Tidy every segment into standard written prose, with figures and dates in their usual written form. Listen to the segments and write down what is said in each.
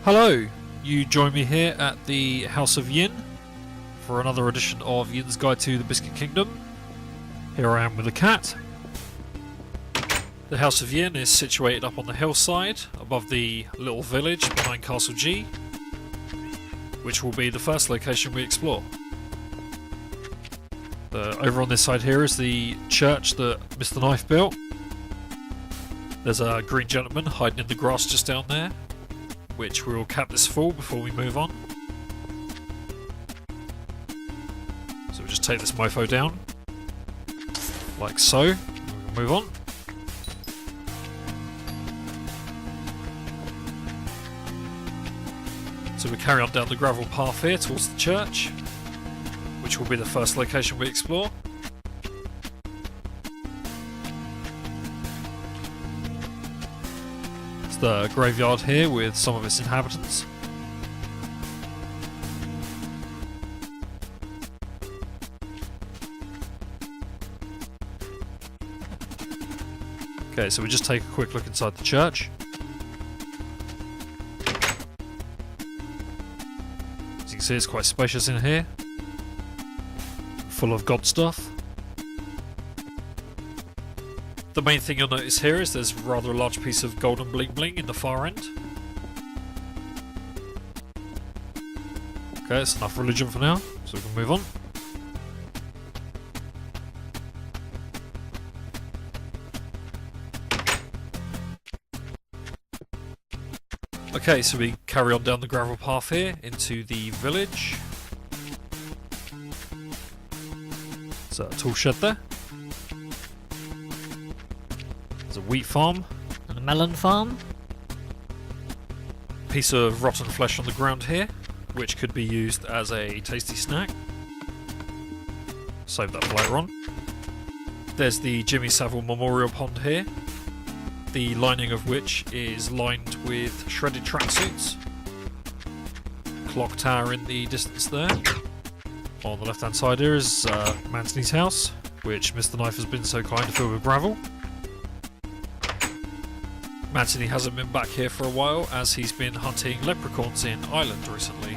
Hello, you join me here at the House of Yin for another edition of Yin's Guide to the Biscuit Kingdom. Here I am with a cat. The House of Yin is situated up on the hillside above the little village behind Castle G, which will be the first location we explore. Over on this side here is the church that Mr. Knife built. There's a green gentleman hiding in the grass just down there, which we will cap this full before we move on. So we'll just take this mofo down, like so, and we'll move on. So we carry on down the gravel path here towards the church, which will be the first location we explore. It's the graveyard here with some of its inhabitants. Okay, so we just take a quick look inside the church. As you can see, it's quite spacious in here, full of god stuff. The main thing you'll notice here is there's rather a large piece of golden bling bling in the far end. Okay, that's enough religion for now, so we can move on. Okay, so we carry on down the gravel path here into the village. There's a tool shed there. There's a wheat farm. And a melon farm. Piece of rotten flesh on the ground here, which could be used as a tasty snack. Save that for later on. There's the Jimmy Savile Memorial Pond here, the lining of which is lined with shredded tracksuits. Clock tower in the distance there. On the left hand side here is Manton's house, which Mr. Knife has been so kind to fill with gravel. Mantony hasn't been back here for a while as he's been hunting leprechauns in Ireland recently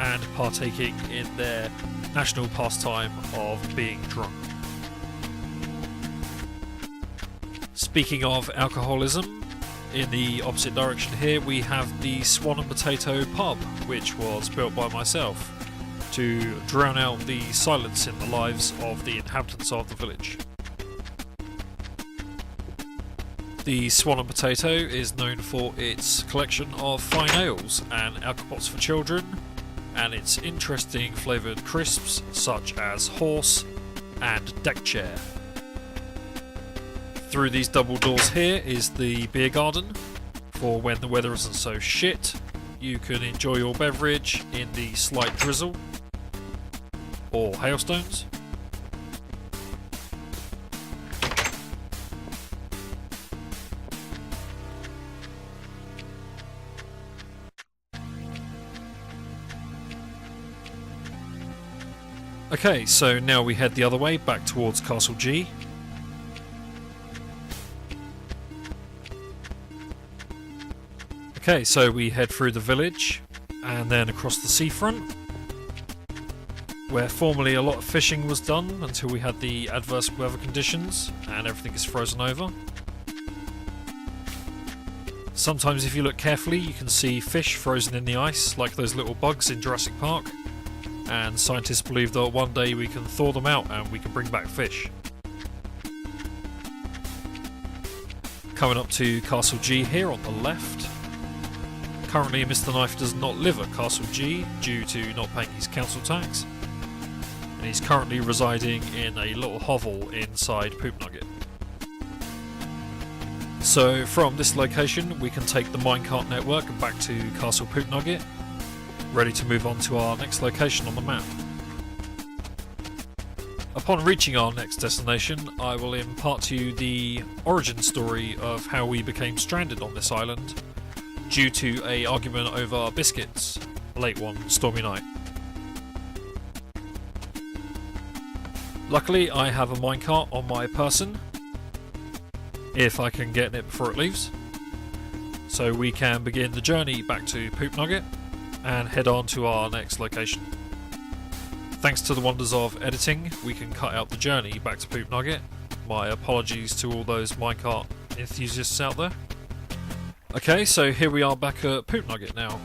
and partaking in their national pastime of being drunk. Speaking of alcoholism, in the opposite direction here we have the Swan and Potato pub, which was built by myself to drown out the silence in the lives of the inhabitants of the village. The Swan and Potato is known for its collection of fine ales and alcopots for children, and its interesting flavoured crisps such as horse and deck chair. Through these double doors here is the beer garden, for when the weather isn't so shit, you can enjoy your beverage in the slight drizzle or hailstones. Okay, so now we head the other way, back towards Castle G. Okay, so we head through the village and then across the seafront, where formerly a lot of fishing was done until we had the adverse weather conditions and everything is frozen over. Sometimes if you look carefully you can see fish frozen in the ice like those little bugs in Jurassic Park, and scientists believe that one day we can thaw them out and we can bring back fish. Coming up to Castle G here on the left. Currently Mr. Knife does not live at Castle G due to not paying his council tax, and he's currently residing in a little hovel inside Poop Nugget. So from this location we can take the minecart network back to Castle Poop Nugget, ready to move on to our next location on the map. Upon reaching our next destination, I will impart to you the origin story of how we became stranded on this island due to an argument over biscuits late one stormy night. Luckily I have a minecart on my person, if I can get in it before it leaves. so we can begin the journey back to Poop Nugget and head on to our next location. Thanks to the wonders of editing, we can cut out the journey back to Poop Nugget. My apologies to all those minecart enthusiasts out there. Okay, so here we are back at Poop Nugget now.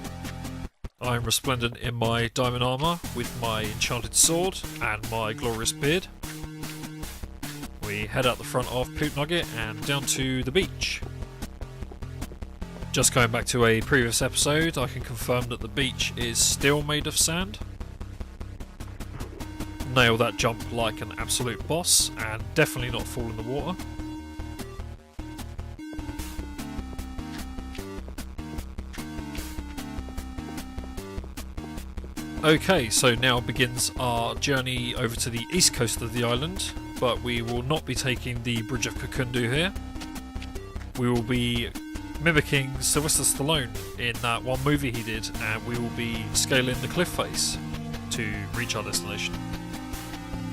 I'm resplendent in my diamond armour with my enchanted sword and my glorious beard. We head out the front of Poop Nugget and down to the beach. Just going back to a previous episode, I can confirm that the beach is still made of sand. Nail that jump like an absolute boss and definitely not fall in the water. Okay, so now begins our journey over to the east coast of the island, but we will not be taking the Bridge of Kakundu here. We will be mimicking Sylvester Stallone in that one movie he did, and we will be scaling the cliff face to reach our destination.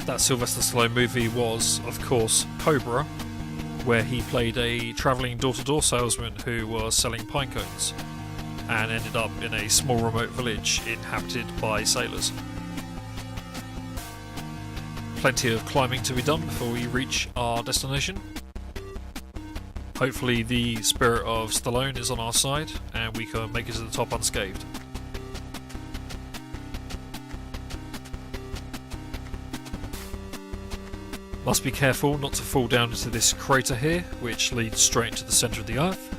That Sylvester Stallone movie was, of course, Cobra, where he played a travelling door-to-door salesman who was selling pine cones, and ended up in a small remote village inhabited by sailors. Plenty of climbing to be done before we reach our destination. Hopefully the spirit of Stallone is on our side and we can make it to the top unscathed. Must be careful not to fall down into this crater here, which leads straight into the centre of the earth.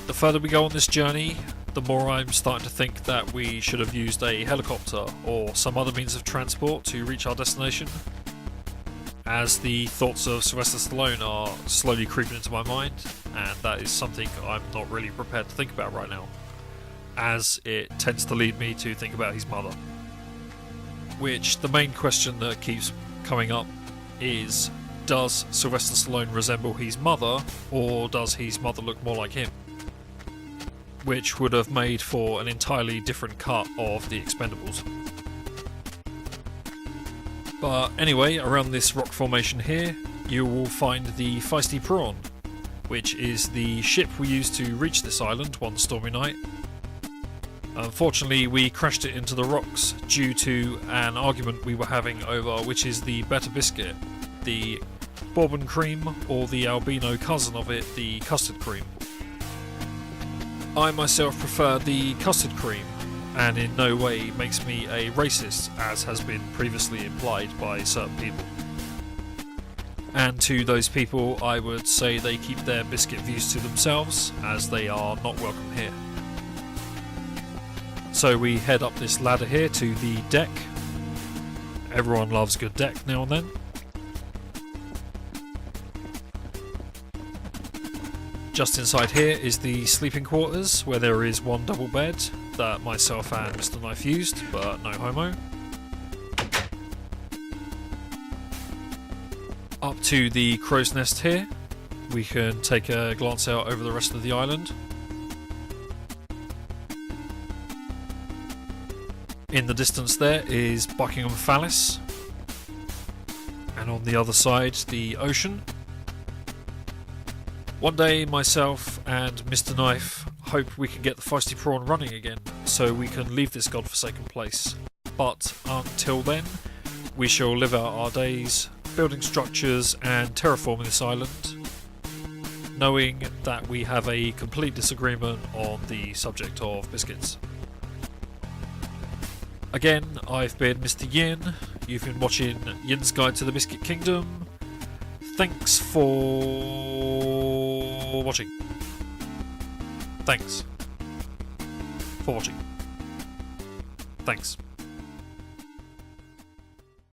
The further we go on this journey, the more I'm starting to think that we should have used a helicopter or some other means of transport to reach our destination, as the thoughts of Sylvester Stallone are slowly creeping into my mind, and that is something I'm not really prepared to think about right now, as it tends to lead me to think about his mother. Which, the main question that keeps coming up is, does Sylvester Stallone resemble his mother, or does his mother look more like him? Which would have made for an entirely different cut of The Expendables. But anyway, around this rock formation here, you will find the Fiesty Prawn, which is the ship we used to reach this island one stormy night. Unfortunately, we crashed it into the rocks due to an argument we were having over which is the better biscuit, the bourbon cream or the albino cousin of it, the custard cream. I myself prefer the custard cream, and in no way makes me a racist, as has been previously implied by certain people. And to those people, I would say they keep their biscuit views to themselves, as they are not welcome here. So we head up this ladder here to the deck. Everyone loves a good deck now and then. Just inside here is the sleeping quarters, where there is one double bed that myself and Mr. Knife used, but no homo. Up to the crow's nest here, we can take a glance out over the rest of the island. In the distance there is Buckingham Palace, and on the other side the ocean. One day myself and Mr. Knife hope we can get the Fiesty Prawn running again, so we can leave this godforsaken place. But until then, we shall live out our days building structures and terraforming this island, knowing that we have a complete disagreement on the subject of biscuits. Again, I've been Mr. Yin, you've been watching Yin's Guide to the Biscuit Kingdom. Thanks for watching. Thanks for watching. Thanks.